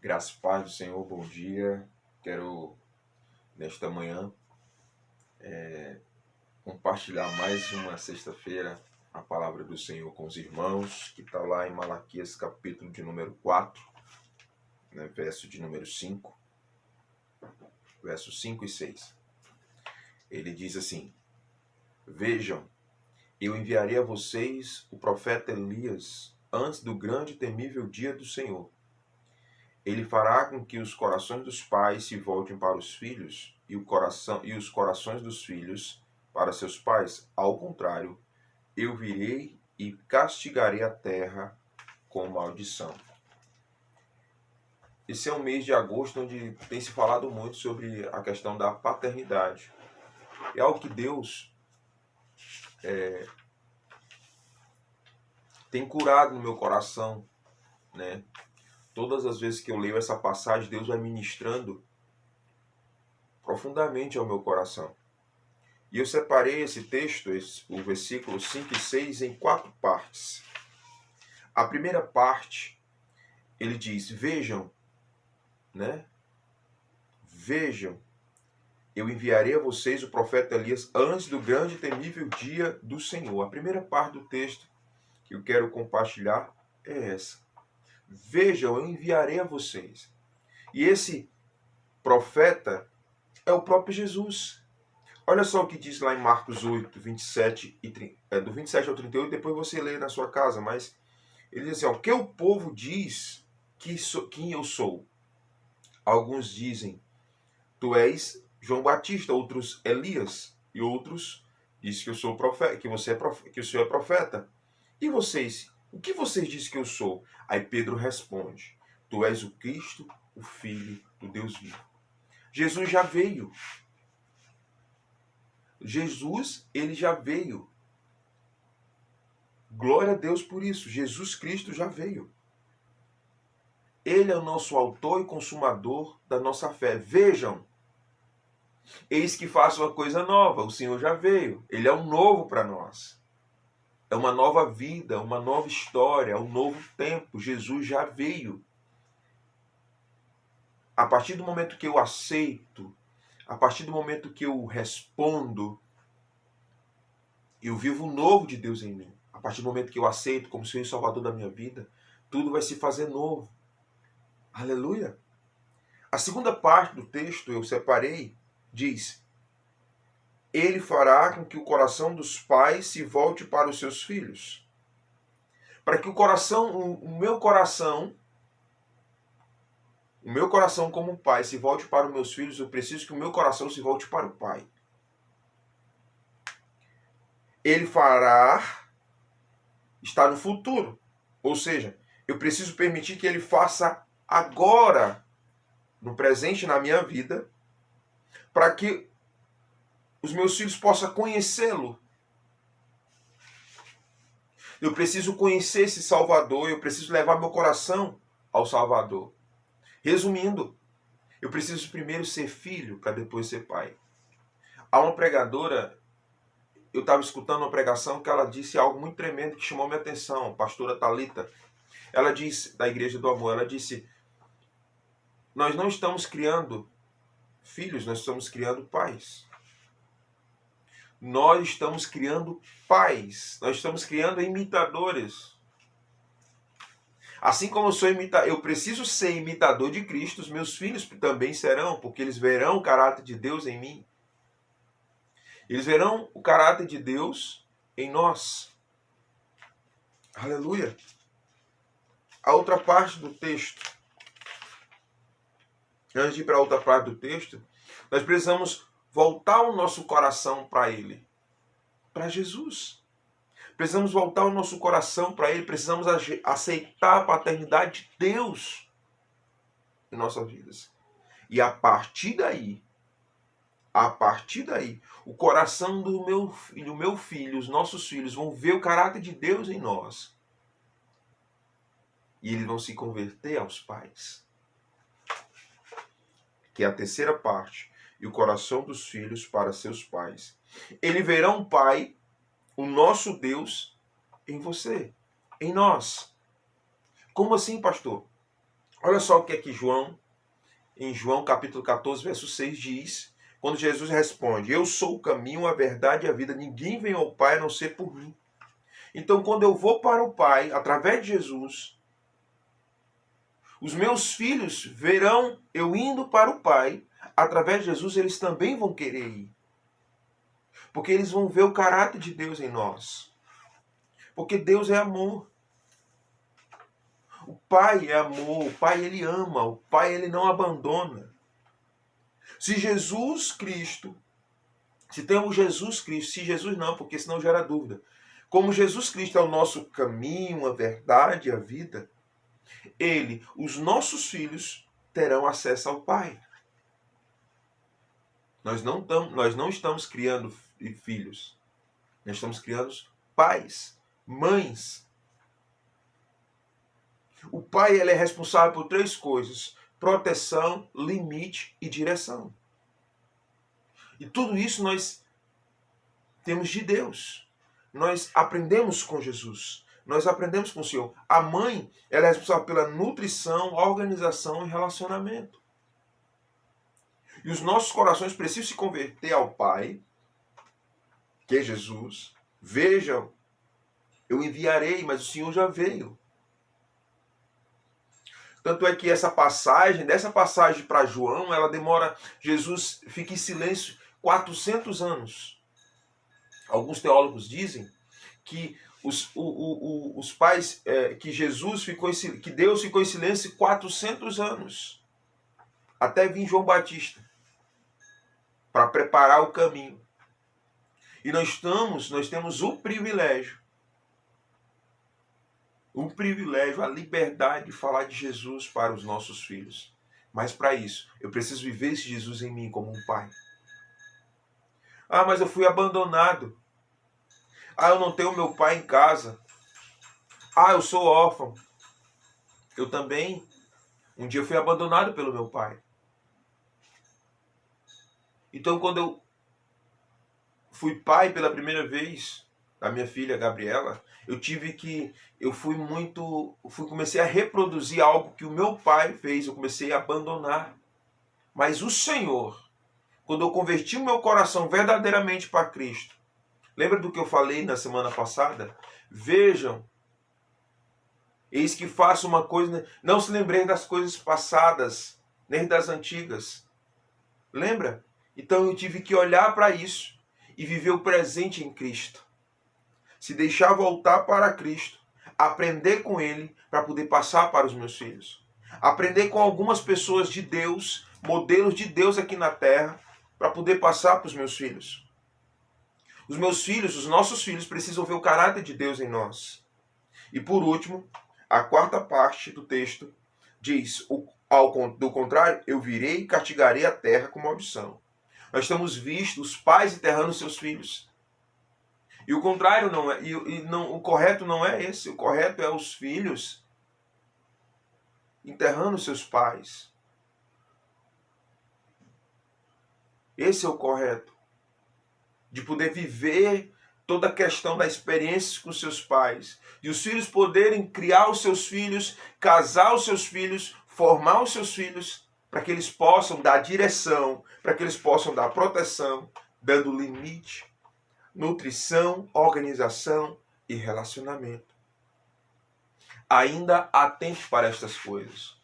Graças e paz do Senhor, bom dia. Quero, nesta manhã, compartilhar mais uma sexta-feira a palavra do Senhor com os irmãos, que está lá em Malaquias, capítulo de número 4, né, verso de número 5, versos 5 e 6. Ele diz assim: Vejam, eu enviarei a vocês o profeta Elias antes do grande e temível dia do Senhor. Ele fará com que os corações dos pais se voltem para os filhos e os corações dos filhos para seus pais. Ao contrário, eu virei e castigarei a terra com maldição. Esse é um mês de agosto onde tem se falado muito sobre a questão da paternidade. É algo que Deus tem curado no meu coração, né? Todas as vezes que eu leio essa passagem, Deus vai ministrando profundamente ao meu coração. E eu separei esse texto, o versículo 5 e 6, em 4 partes. A primeira parte, ele diz: Vejam, né? Vejam, eu enviarei a vocês o profeta Elias antes do grande e temível dia do Senhor. A primeira parte do texto que eu quero compartilhar é essa. Vejam, eu enviarei a vocês. E esse profeta é o próprio Jesus. Olha só o que diz lá em Marcos 8, 27 e 30, do 27 ao 38, depois você lê na sua casa, mas ele diz assim: ó, o que o povo diz quem eu sou? Alguns dizem, tu és João Batista, outros Elias, e outros dizem que eu sou profeta, que que o senhor é profeta. E vocês? O que vocês dizem que eu sou? Aí Pedro responde: tu és o Cristo, o Filho do Deus vivo. Jesus já veio. Jesus, ele já veio. Glória a Deus por isso. Jesus Cristo já veio. Ele é o nosso autor e consumador da nossa fé. Vejam, eis que faço uma coisa nova. O Senhor já veio. Ele é um novo para nós. É uma nova vida, uma nova história, um novo tempo. Jesus já veio. A partir do momento que eu aceito, a partir do momento que eu respondo, eu vivo o novo de Deus em mim. A partir do momento que eu aceito como Senhor e Salvador da minha vida, tudo vai se fazer novo. Aleluia! A segunda parte do texto eu separei, diz: Ele fará com que o coração dos pais se volte para os seus filhos. Para que o meu coração como pai se volte para os meus filhos, eu preciso que o meu coração se volte para o pai. Ele fará estar no futuro. Ou seja, eu preciso permitir que ele faça agora, no presente, na minha vida, para que os meus filhos possam conhecê-lo. Eu preciso conhecer esse Salvador, eu preciso levar meu coração ao Salvador. Resumindo, eu preciso primeiro ser filho para depois ser pai. Há uma pregadora, eu estava escutando uma pregação que ela disse algo muito tremendo que chamou minha atenção, a pastora Thalita. Ela disse, da Igreja do Amor, ela disse: nós não estamos criando filhos, nós estamos criando pais. Nós estamos criando pais, nós estamos criando imitadores. Assim como eu preciso ser imitador de Cristo, os meus filhos também serão, porque eles verão o caráter de Deus em mim. Eles verão o caráter de Deus em nós. Aleluia. A outra parte do texto, antes de ir para a outra parte do texto, nós precisamos voltar o nosso coração para Ele, para Jesus. Precisamos voltar o nosso coração para Ele, precisamos aceitar a paternidade de Deus em nossas vidas. E a partir daí, o coração do meu filho, os nossos filhos vão ver o caráter de Deus em nós. E eles vão se converter aos pais. Que é a terceira parte. E o coração dos filhos para seus pais. Eles verão o Pai, o nosso Deus, em você, em nós. Como assim, pastor? Olha só o que é que em João capítulo 14, verso 6 diz, quando Jesus responde: eu sou o caminho, a verdade e a vida, ninguém vem ao Pai a não ser por mim. Então, quando eu vou para o Pai, através de Jesus, os meus filhos verão eu indo para o Pai, através de Jesus, eles também vão querer ir. Porque eles vão ver o caráter de Deus em nós. Porque Deus é amor. O Pai é amor, o Pai ele ama, o Pai ele não abandona. Se Jesus Cristo, se temos Jesus Cristo, se Jesus não, porque senão gera dúvida. Como Jesus Cristo é o nosso caminho, a verdade, a vida, ele, os nossos filhos, terão acesso ao Pai. Nós não estamos criando filhos. Nós estamos criando pais, mães. O pai ele é responsável por 3 coisas: proteção, limite e direção. E tudo isso nós temos de Deus. Nós aprendemos com Jesus. Nós aprendemos com o Senhor. A mãe ela é responsável pela nutrição, organização e relacionamento. E os nossos corações precisam se converter ao Pai, que é Jesus. Vejam, eu enviarei, mas o Senhor já veio. Tanto é que dessa passagem para João, ela demora, Jesus fica em silêncio 400 anos. Alguns teólogos dizem que os pais, que que Deus ficou em silêncio 400 anos. Até vir João Batista, para preparar o caminho. E nós temos o privilégio, a liberdade de falar de Jesus para os nossos filhos. Mas para isso, eu preciso viver esse Jesus em mim como um pai. Ah, mas eu fui abandonado. Ah, eu não tenho meu pai em casa. Ah, eu sou órfão. Eu também, um dia fui abandonado pelo meu pai. Então, quando eu fui pai pela primeira vez da minha filha Gabriela, comecei a reproduzir algo que o meu pai fez, eu comecei a abandonar. Mas o Senhor, quando eu converti o meu coração verdadeiramente para Cristo, lembra do que eu falei na semana passada? Vejam, eis que faço uma coisa, não se lembrem das coisas passadas, nem das antigas. Lembra? Então eu tive que olhar para isso e viver o presente em Cristo. Se deixar voltar para Cristo, aprender com Ele para poder passar para os meus filhos. Aprender com algumas pessoas de Deus, modelos de Deus aqui na terra, para poder passar para os meus filhos. Os meus filhos, os nossos filhos, precisam ver o caráter de Deus em nós. E por último, a 4ª parte do texto diz: do contrário, eu virei e castigarei a terra com maldição. Nós temos visto os pais enterrando seus filhos. E o contrário não é, o correto não é esse. O correto é os filhos enterrando seus pais. Esse é o correto. De poder viver toda a questão da experiência com seus pais. De os filhos poderem criar os seus filhos, casar os seus filhos, formar os seus filhos, para que eles possam dar direção, para que eles possam dar proteção, dando limite, nutrição, organização e relacionamento. Ainda há tempo para estas coisas.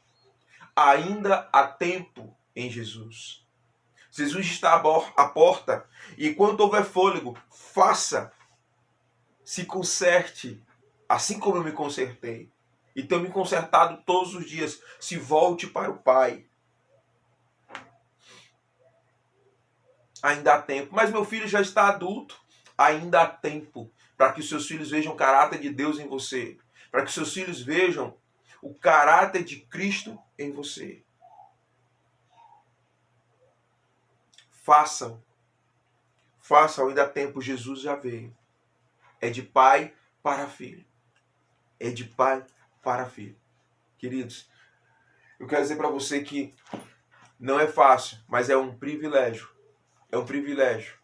Ainda há tempo em Jesus. Jesus está à porta e enquanto houver fôlego, se conserte, assim como eu me consertei. E tenho me consertado todos os dias. Se volte para o Pai. Ainda há tempo. Mas meu filho já está adulto. Ainda há tempo para que os seus filhos vejam o caráter de Deus em você. Para que os seus filhos vejam o caráter de Cristo em você. Façam, ainda há tempo, Jesus já veio. É de pai para filho. É de pai para filho. Queridos, eu quero dizer para você que não é fácil, mas é um privilégio. É um privilégio.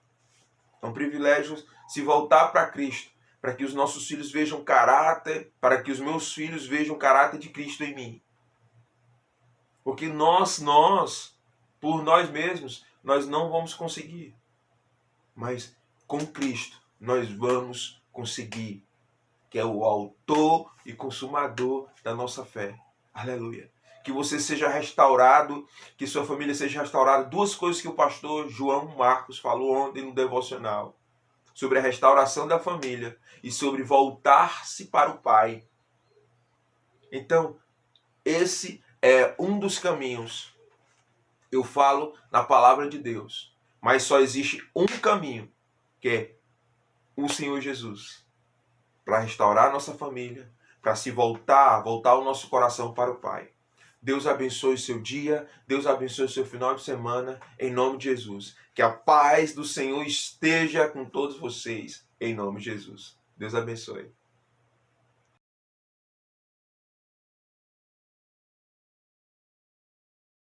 É um privilégio se voltar para Cristo, para que os nossos filhos vejam caráter, para que os meus filhos vejam o caráter de Cristo em mim. Porque por nós mesmos, nós não vamos conseguir. Mas com Cristo, nós vamos conseguir, que é o autor e consumador da nossa fé. Aleluia. Que você seja restaurado, que sua família seja restaurada. Duas coisas que o pastor João Marcos falou ontem no devocional. Sobre a restauração da família e sobre voltar-se para o Pai. Então, esse é um dos caminhos. Eu falo na palavra de Deus. Mas só existe um caminho, que é o Senhor Jesus. Para restaurar a nossa família, para se voltar o nosso coração para o Pai. Deus abençoe o seu dia, Deus abençoe o seu final de semana, em nome de Jesus. Que a paz do Senhor esteja com todos vocês, em nome de Jesus. Deus abençoe.